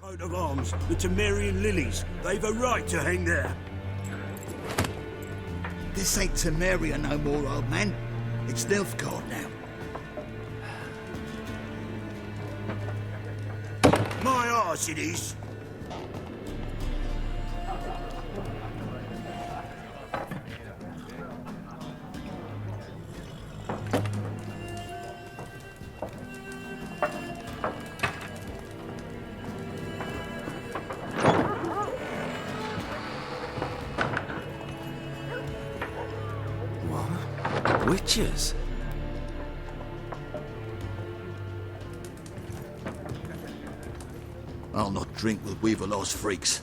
Coat of arms, the Temerian lilies. They've a right to hang there. This ain't Temeria no more, old man. It's Nilfgaard now. My arse it is. Witches? I'll not drink with Weaverlaw's freaks.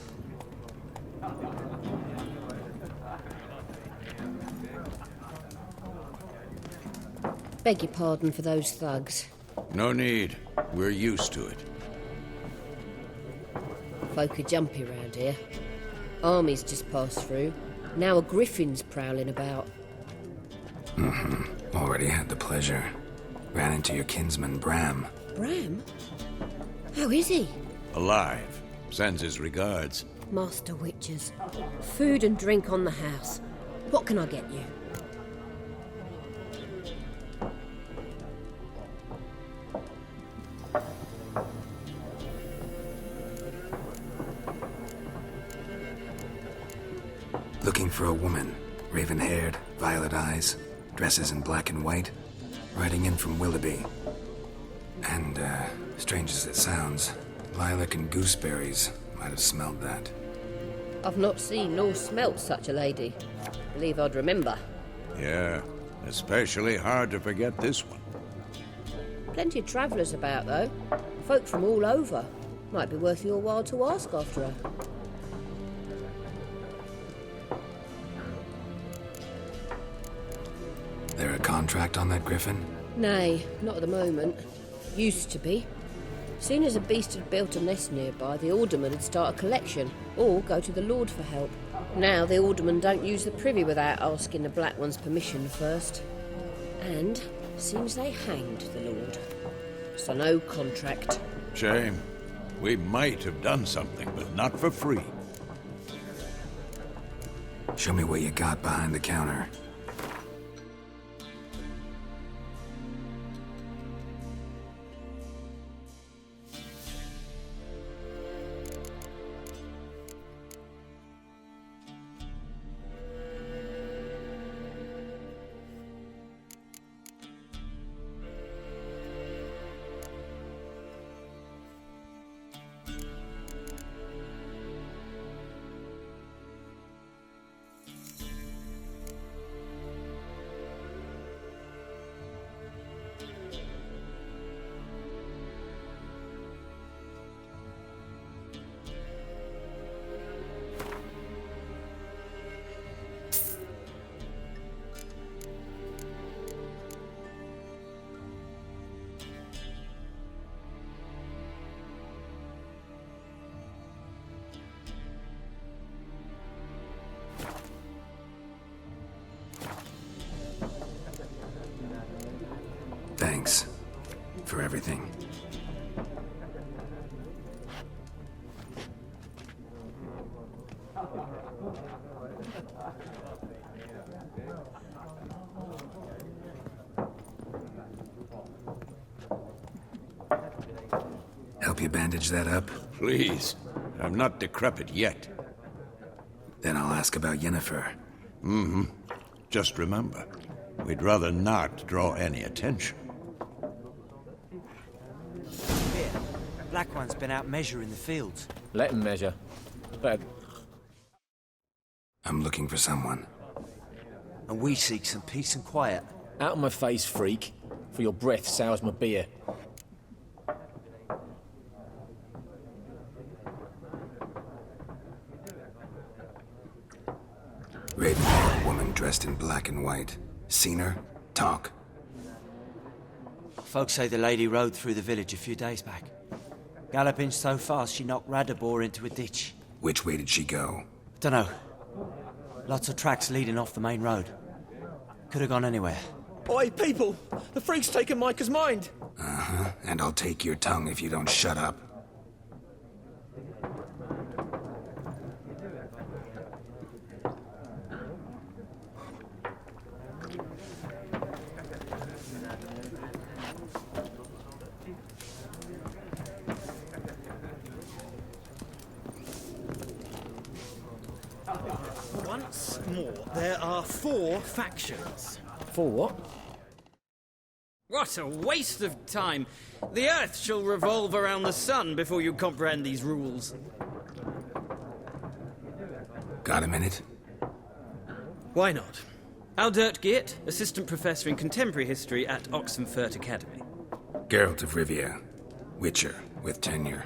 Beg your pardon for those thugs. No need. We're used to it. Folk are jumpy round here. Armies just passed through. Now a griffin's prowling about. Already had the pleasure. Ran into your kinsman, Bram. Bram? How is he? Alive. Sends his regards. Master Witches. Food and drink on the house. What can I get you? Looking for a woman. Raven-haired, violet eyes, dresses in black and white. Riding in from Willoughby. And, strange as it sounds, lilac and gooseberries might have smelled that. I've not seen nor smelt such a lady. Believe I'd remember. Yeah, especially hard to forget this one. Plenty of travellers about, though. Folk from all over. Might be worth your while to ask after her. There a contract on that griffin? Nay, not at the moment. Used to be. Soon as a beast had built a nest nearby, the alderman would start a collection, or go to the Lord for help. Now the aldermen don't use the privy without asking the Black One's permission first. And seems they hanged the Lord. So no contract. Shame. We might have done something, but not for free. Show me what you got behind the counter. Thanks for everything. Help you bandage that up? Please. I'm not decrepit yet. Then I'll ask about Yennefer. Just remember, we'd rather not draw any attention. Here, Black One's been out measuring the fields. Let him measure. But I'm looking for someone. And we seek some peace and quiet. out of my face, freak, for your breath sours my beer. Raven-haired woman dressed in black and white. Seen her? Talk. Folks say the lady rode through the village a few days back. Galloping so fast she knocked Radabor into a ditch. Which way did she go? Dunno. Lots of tracks leading off the main road. Could have gone anywhere. Oi, people! The freak's taken Micah's mind! Uh-huh. And I'll take your tongue if you don't shut up. What's more, there are 4 factions. For what? What a waste of time! The Earth shall revolve around the sun before you comprehend these rules. Got a minute? Why not? Aldert Geert, Assistant Professor in Contemporary History at Oxenfurt Academy. Geralt of Rivia, Witcher with tenure.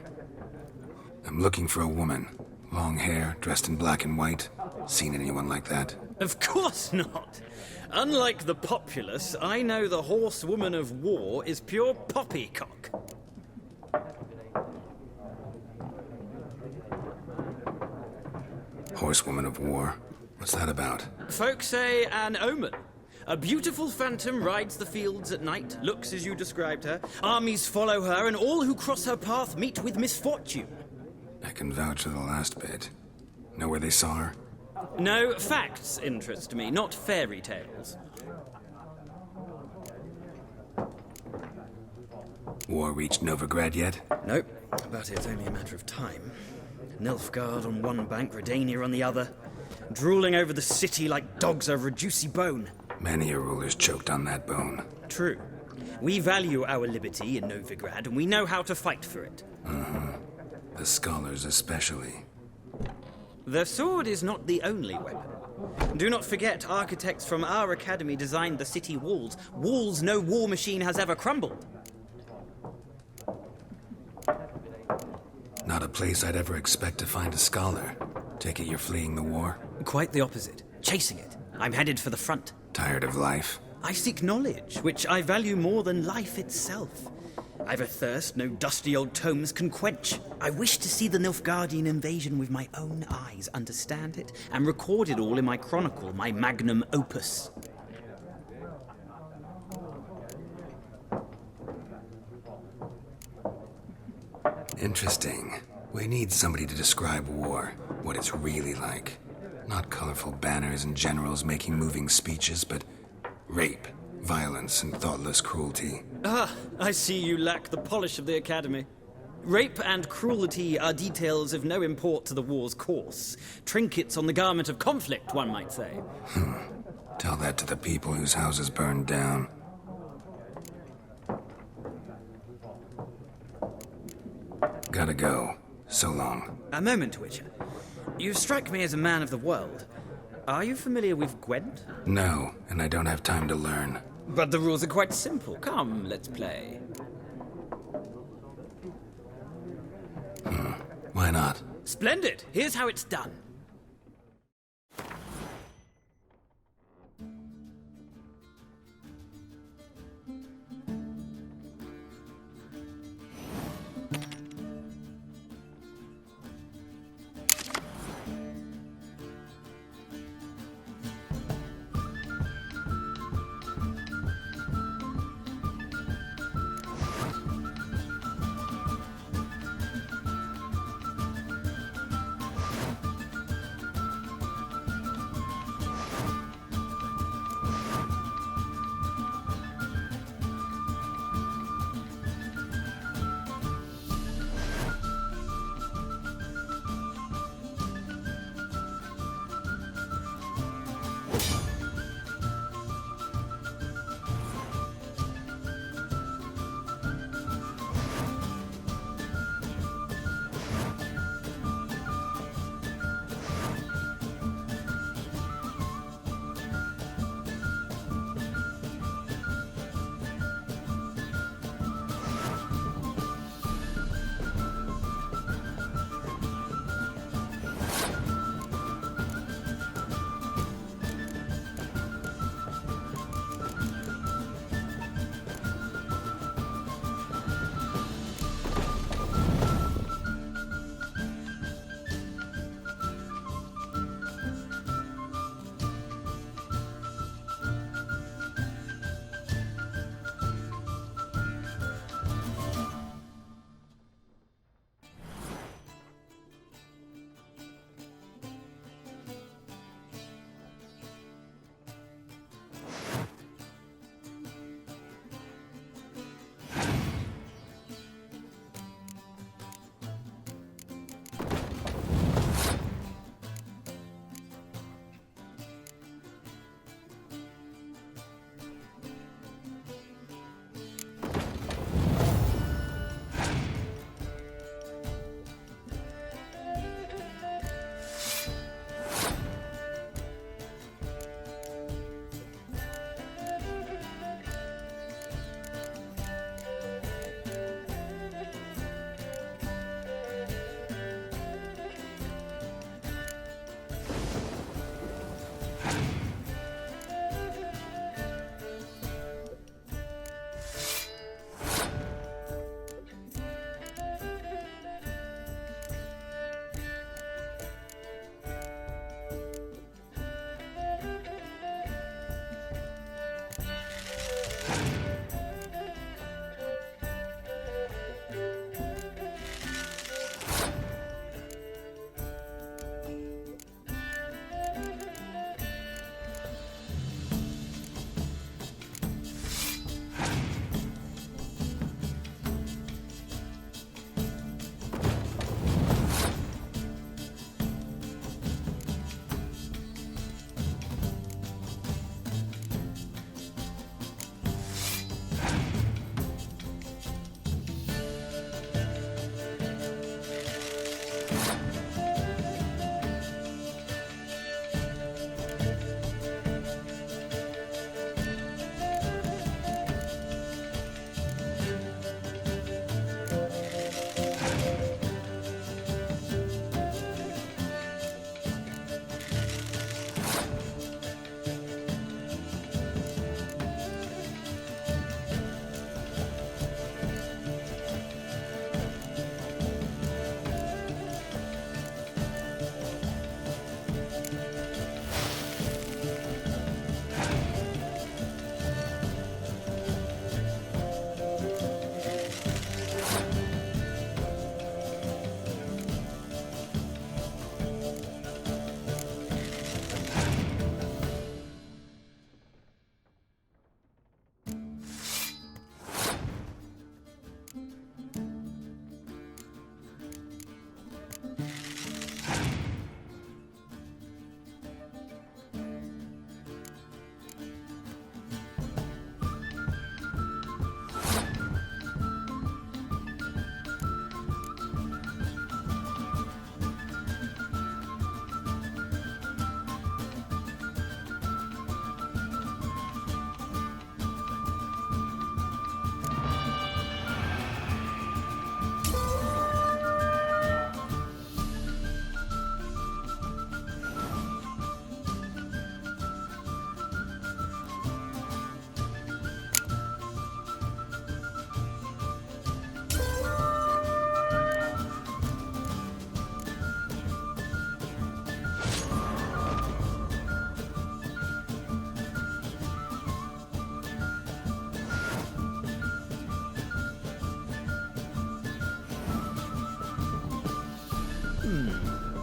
I'm looking for a woman. Long hair, dressed in black and white. Seen anyone like that? Of course not! Unlike the populace, I know the horsewoman of war is pure poppycock. Horsewoman of war? What's that about? Folk say an omen. A beautiful phantom rides the fields at night, looks as you described her. Armies follow her, and all who cross her path meet with misfortune. I can vouch for the last bit. Know where they saw her? No, facts interest me, not fairy tales. War reached Novigrad yet? Nope, but it's only a matter of time. Nilfgaard on one bank, Redania on the other, drooling over the city like dogs over a juicy bone. Many a ruler's choked on that bone. True. We value our liberty in Novigrad, and we know how to fight for it. The scholars especially. The sword is not the only weapon. Do not forget, architects from our academy designed the city walls. Walls no war machine has ever crumbled. Not a place I'd ever expect to find a scholar. Take it you're fleeing the war? Quite the opposite. Chasing it. I'm headed for the front. Tired of life? I seek knowledge, which I value more than life itself. I've a thirst no dusty old tomes can quench. I wish to see the Nilfgaardian invasion with my own eyes, understand it, and record it all in my chronicle, my magnum opus. Interesting. We need somebody to describe war, what it's really like. Not colorful banners and generals making moving speeches, but rape, violence, and thoughtless cruelty. Ah, I see you lack the polish of the academy. Rape and cruelty are details of no import to the war's course. Trinkets on the garment of conflict, one might say. Tell that to the people whose houses burned down. Gotta go. So long. A moment, Witcher. You strike me as a man of the world. Are you familiar with Gwent? No, and I don't have time to learn. But the rules are quite simple. Come, let's play. Why not? Splendid. Here's how it's done.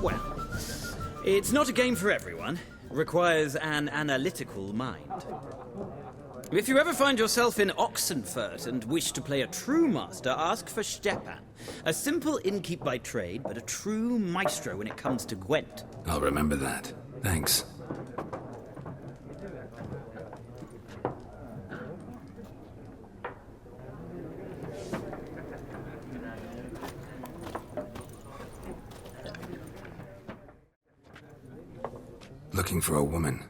Well, it's not a game for everyone. Requires an analytical mind. If you ever find yourself in Oxenfurt and wish to play a true master, ask for Stepan. A simple innkeep by trade, but a true maestro when it comes to Gwent. I'll remember that. Thanks. Looking for a woman.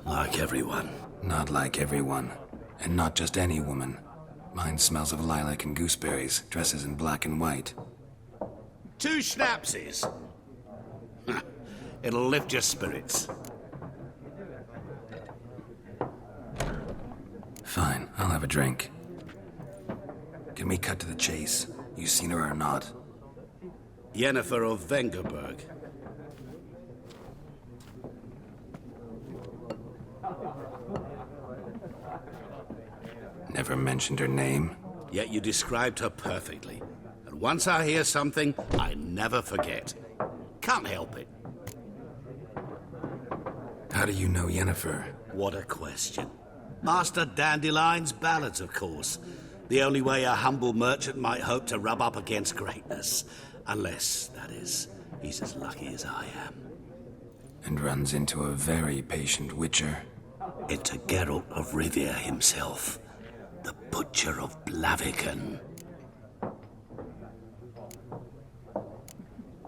Like everyone. Not like everyone. And not just any woman. Mine smells of lilac and gooseberries, dresses in black and white. 2 schnapsies. It'll lift your spirits. Fine, I'll have a drink. Can we cut to the chase? You seen her or not? Yennefer of Vengerberg. Never mentioned her name. Yet you described her perfectly. And once I hear something, I never forget. Can't help it. How do you know Yennefer? What a question. Master Dandelion's ballads, of course. The only way a humble merchant might hope to rub up against greatness. Unless, that is, he's as lucky as I am. And runs into a very patient witcher. Into Geralt of Rivia himself. The Butcher of Blaviken.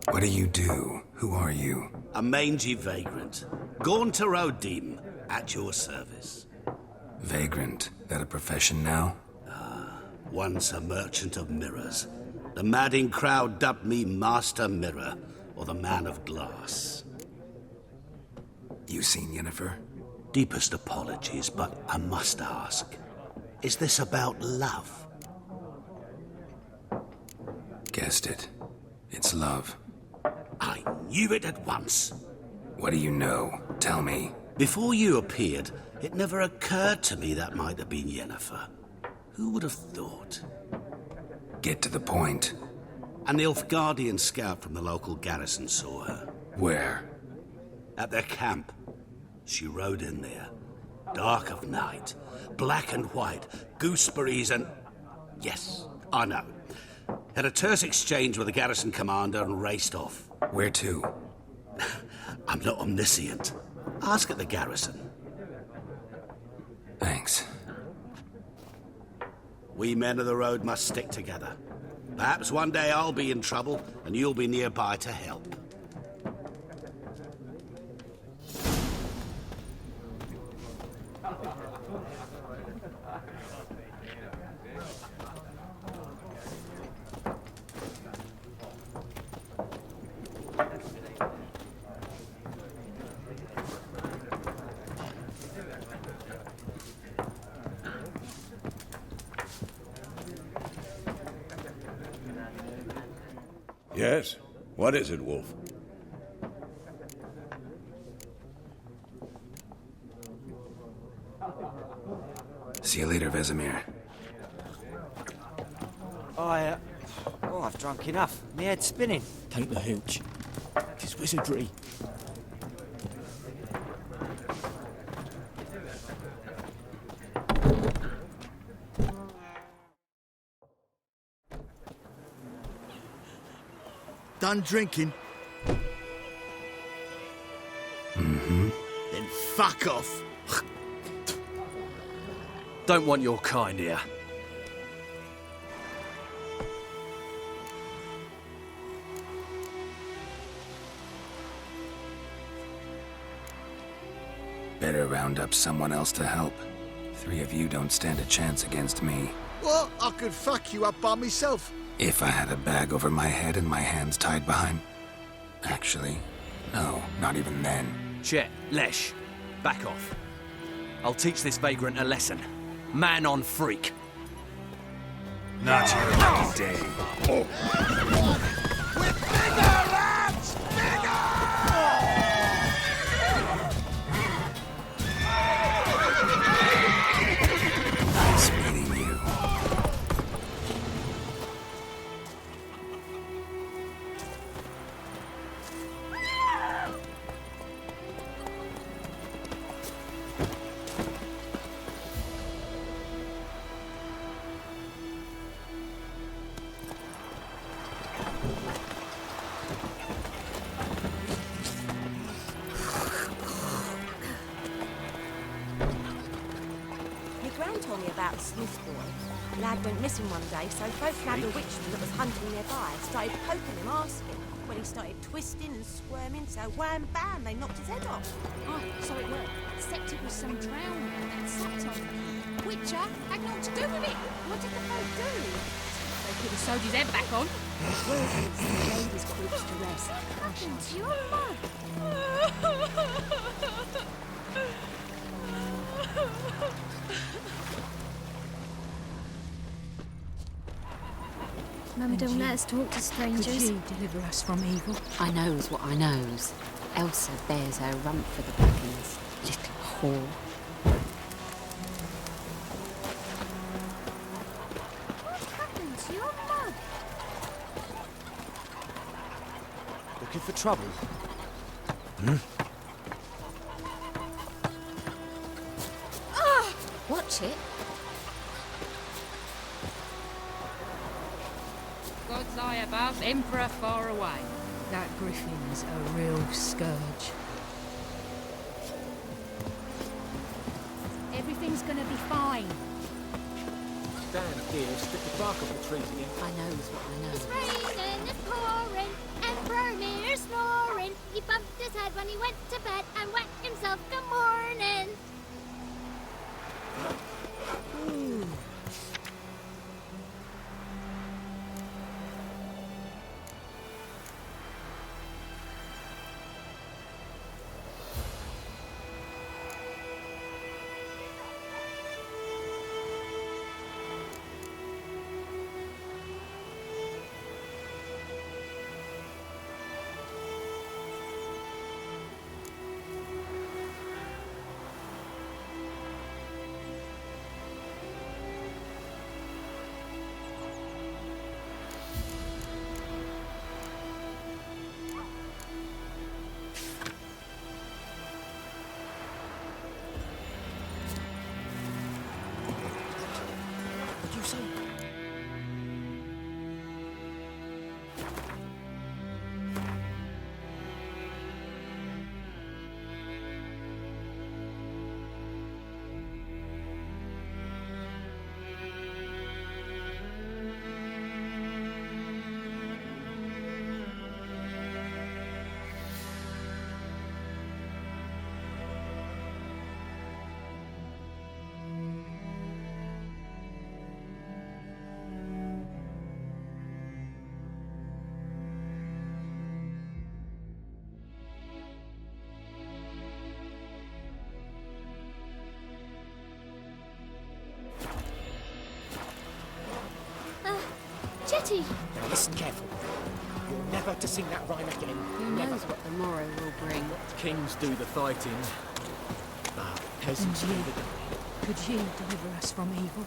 What do you do? Who are you? A mangy vagrant. Gaunter O'Dim, at your service. Vagrant. That a profession now? Once a merchant of mirrors. The madding crowd dubbed me Master Mirror, or the Man of Glass. You seen Yennefer? Deepest apologies, but I must ask. Is this about love? Guessed it. It's love. I knew it at once. What do you know? Tell me. Before you appeared, it never occurred to me that might have been Yennefer. Who would have thought? Get to the point. An Nilfgaardian scout from the local garrison saw her. Where? At their camp. She rode in there. Dark of night. Black and white. Gooseberries and... Yes, I know. Had a terse exchange with the garrison commander and raced off. Where to? I'm not omniscient. Ask at the garrison. Thanks. We men of the road must stick together. Perhaps one day I'll be in trouble and you'll be nearby to help. Yes? What is it, Wolf? See you later, Vesemir. I've drunk enough. My head's spinning. Take the hooch. It's wizardry. Done drinking? Mm-hmm. Then fuck off. Don't want your kind here. Better round up someone else to help. 3 of you don't stand a chance against me. What? I could fuck you up by myself. If I had a bag over my head and my hands tied behind... Actually, no, not even then. Chet, Lesh, back off. I'll teach this vagrant a lesson. Man on freak. Not your lucky day. Nice meeting you. lad went missing one day, so folk nabbed a witchman that was hunting nearby, started poking him, asking. When he started twisting and squirming, so wham bam, they knocked his head off. Oh, so it worked. Except it was some drowned and sat on him. Witcher had naught to do with it. What did the folk do? They could have sewed his head back on. Word is he laid his corpse to rest. What happened to your mum? Mummy don't let us talk to strangers. Could you deliver us from evil? I knows what I knows. Elsa bears her rump for the Brackens. Little whore. What happened to your mum? Looking for trouble? Watch it. God's eye above, Emperor far away. That griffin's a real scourge. Everything's gonna be fine. Dan up here, strip the bark off the trees again. I knows what I It's knows. raining, it's pouring, Emperor near snoring. He bumped his head when he went to bed and wet himself good morning. What'd you say? Jetty! Now listen careful. You're never to sing that rhyme again. Who knows what the morrow will bring? Kings do the fighting. Peasants do the dying. Could ye deliver us from evil?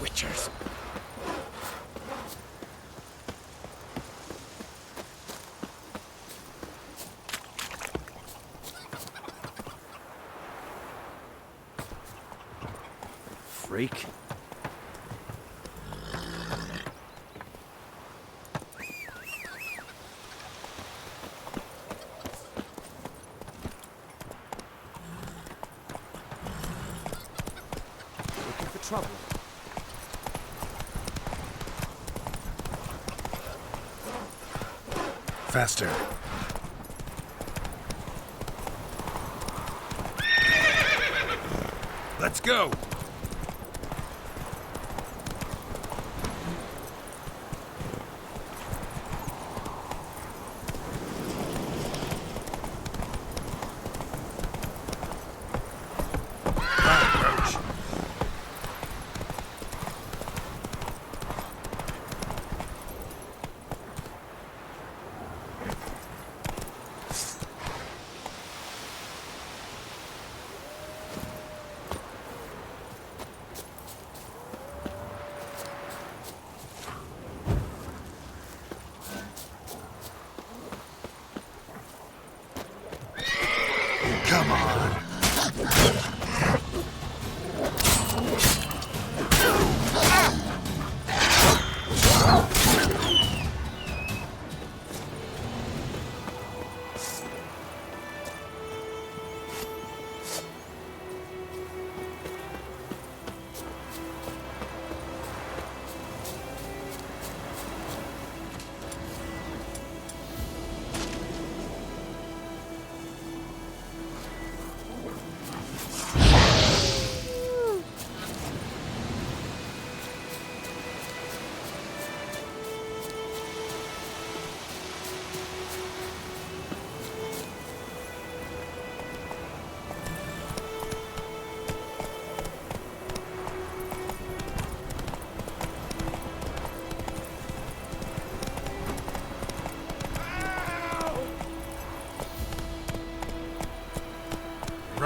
Witchers. Freak. Looking for trouble? Faster. Let's go!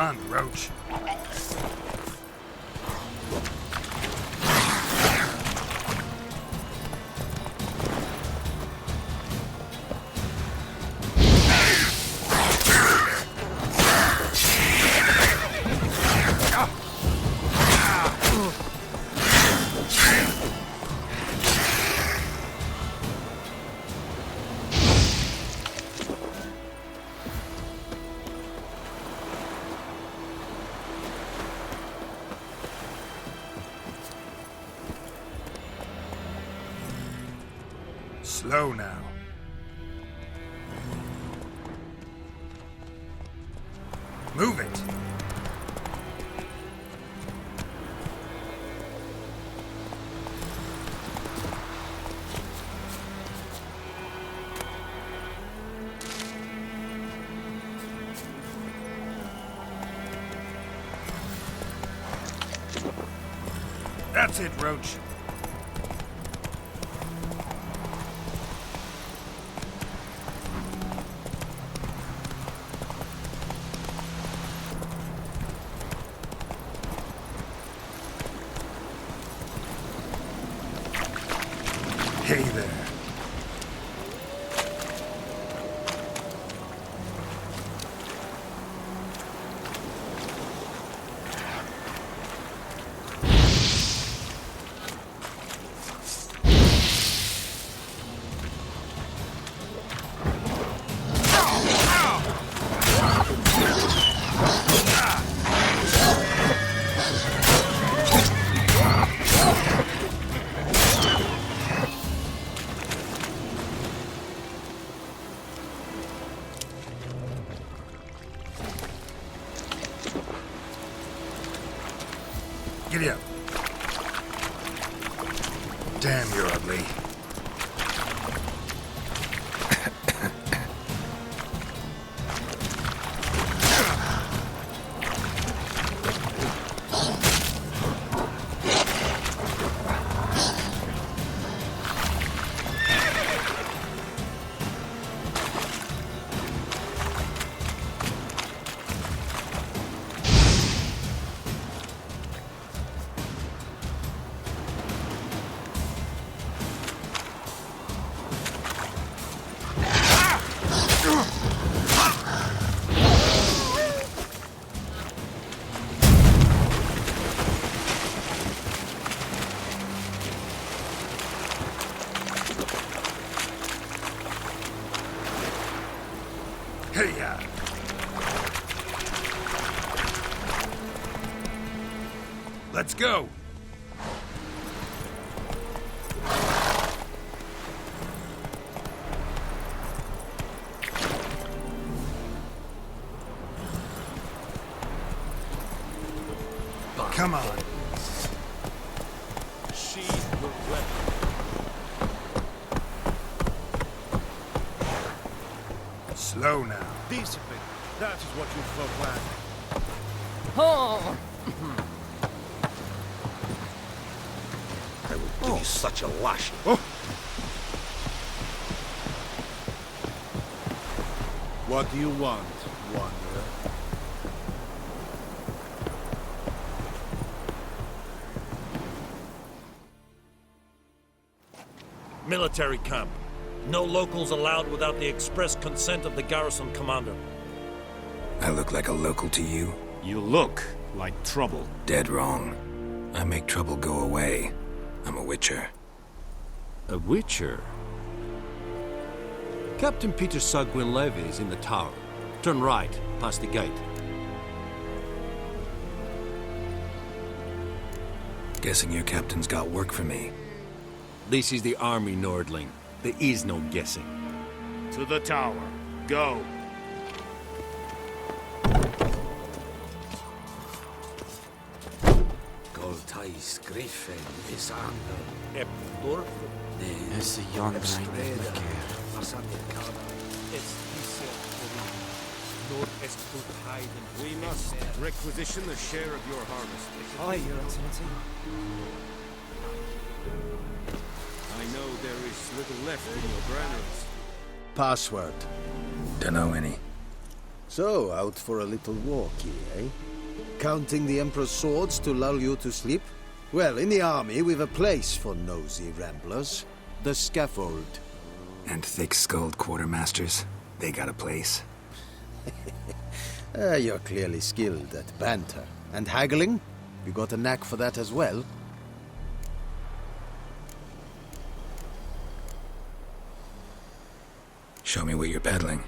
Run, Roach. Slow now. Move it. That's it, Roach. Hey there. Giddy up. Damn, you're ugly. Hey-ya! Let's go! Come on. Sheathe your weapon. Slow now. Discipline. That is what you folk lack. Oh! I will give you such a lash. What do you want, Wanderer? Military camp. No locals allowed without the express consent of the garrison commander. I look like a local to you? You look like trouble. Dead wrong. I make trouble go away. I'm a witcher. A witcher? Captain Peter Sugwin Levy is in the tower. Turn right, past the gate. Guessing your captain's got work for me. This is the army, Nordling. There is no guessing. To the tower. Go. Goltais Griffin is under Epdorf. Es a yon We must requisition a share of your harvest. Aye, Your Excellency. I know there is little left in your granaries. Password. Dunno any. So, out for a little walkie, eh? Counting the Emperor's swords to lull you to sleep? Well, in the army, we've a place for nosy ramblers. The scaffold. And thick-skulled quartermasters, they got a place. You're clearly skilled at banter. And haggling? You got a knack for that as well? Show me what you're peddling.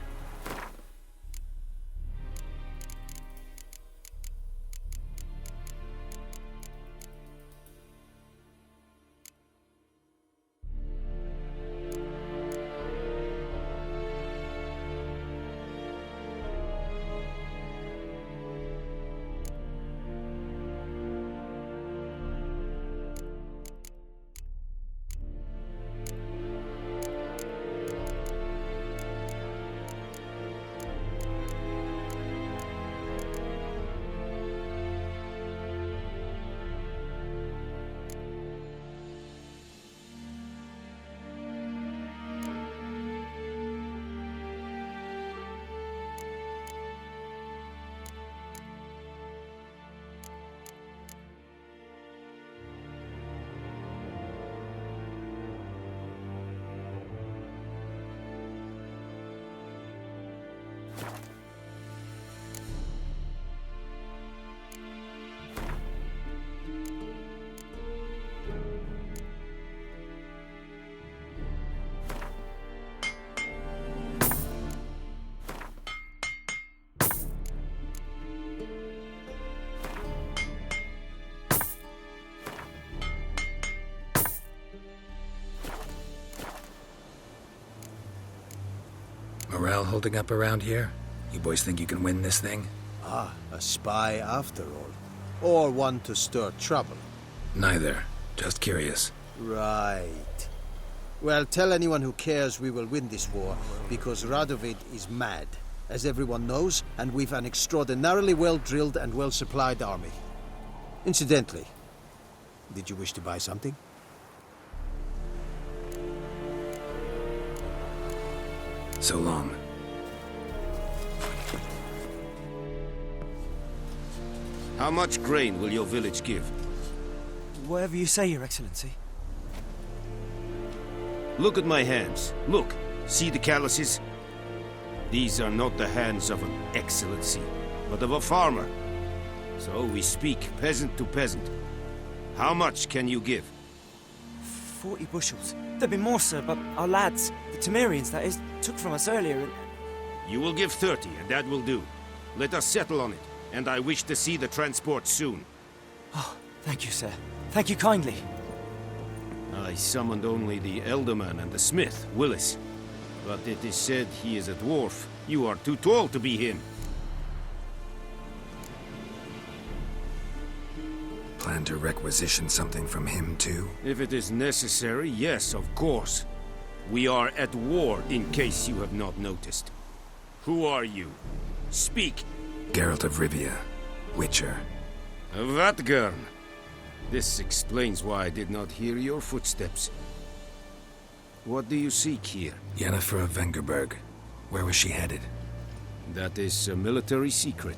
Morale holding up around here? You boys think you can win this thing? Ah, a spy after all. Or one to stir trouble. Neither. Just curious. Right. Well, tell anyone who cares we will win this war, because Radovid is mad, as everyone knows, and we've an extraordinarily well-drilled and well-supplied army. Incidentally, did you wish to buy something? So long. How much grain will your village give? Whatever you say, Your Excellency. Look at my hands. Look. See the calluses? These are not the hands of an excellency, but of a farmer. So we speak peasant to peasant. How much can you give? 40 bushels. There'd be more, sir, but our lads, the Temerians, that is, took from us earlier and... You will give 30, and that will do. Let us settle on it, and I wish to see the transport soon. Oh, thank you, sir. Thank you kindly. I summoned only the Elderman and the smith, Willis. But it is said he is a dwarf. You are too tall to be him. Plan to requisition something from him, too? If it is necessary, yes, of course. We are at war, in case you have not noticed. Who are you? Speak! Geralt of Rivia, Witcher. Vatgern! This explains why I did not hear your footsteps. What do you seek here? Yennefer of Vengerberg. Where was she headed? That is a military secret.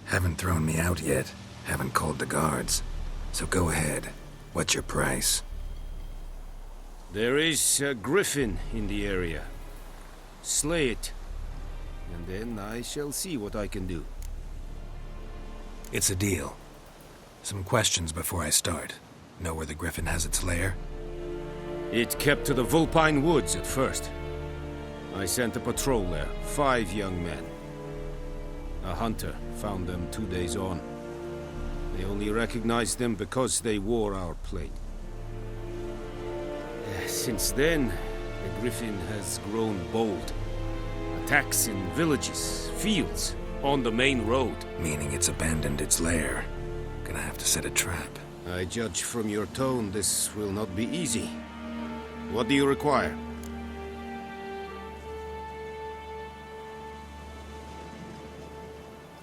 Haven't thrown me out yet. Haven't called the guards. So go ahead. What's your price? There is a griffin in the area. Slay it. And then I shall see what I can do. It's a deal. Some questions before I start. Know where the griffin has its lair? It kept to the Vulpine Woods at first. I sent a patrol there, 5 young men. A hunter found them 2 days on. They only recognized them because they wore our plate. Since then, the griffin has grown bold. Attacks in villages, fields, on the main road. Meaning it's abandoned its lair. Gonna have to set a trap. I judge from your tone this will not be easy. What do you require?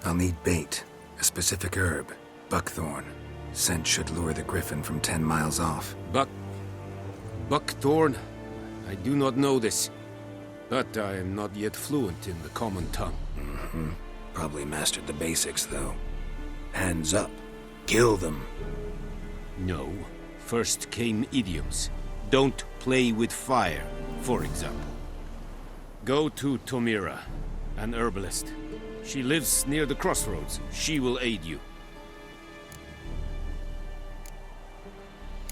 I'll need bait. A specific herb. Buckthorn. Scent should lure the griffin from 10 miles off. Buckthorn? I do not know this. But I am not yet fluent in the common tongue. Mm-hmm. Probably mastered the basics, though. Hands up. Kill them. No. First came idioms. Don't play with fire, for example. Go to Tomira, an herbalist. She lives near the crossroads. She will aid you.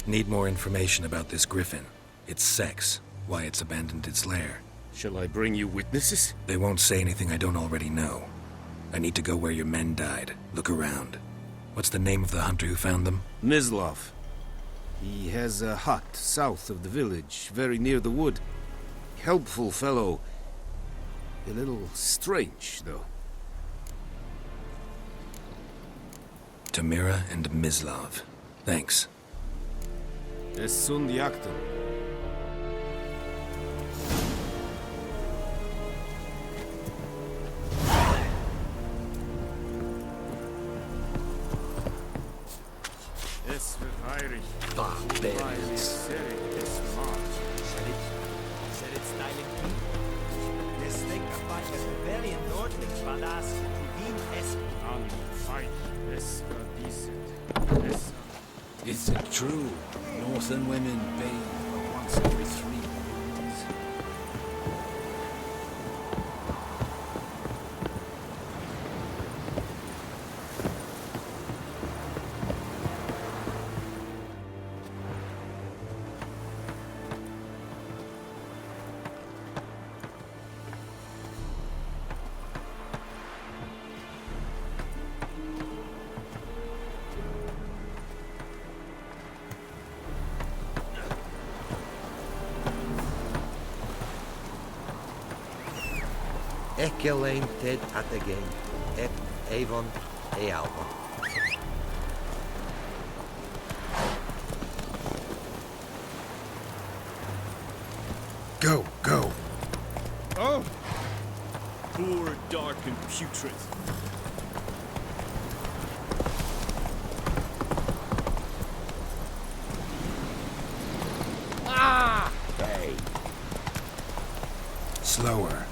Need more information about this griffin. Its sex, why it's abandoned its lair. Shall I bring you witnesses? They won't say anything I don't already know. I need to go where your men died. Look around. What's the name of the hunter who found them? Mislav. He has a hut south of the village, very near the wood. Helpful fellow. A little strange, though. Tomira and Mislav. Thanks. Es sunt jagten. Es wird heilig. Barbarians. Said it's styling too. This thing can fight as rebellion Nordlings, Vadas, Udin, Es. On fight. Es war decent. Is it true? Northern women bathe once every 3 moons. Ekelain ted at again, et Avon Ealba. Go, go. Oh! Poor, dark, and putrid. Slower.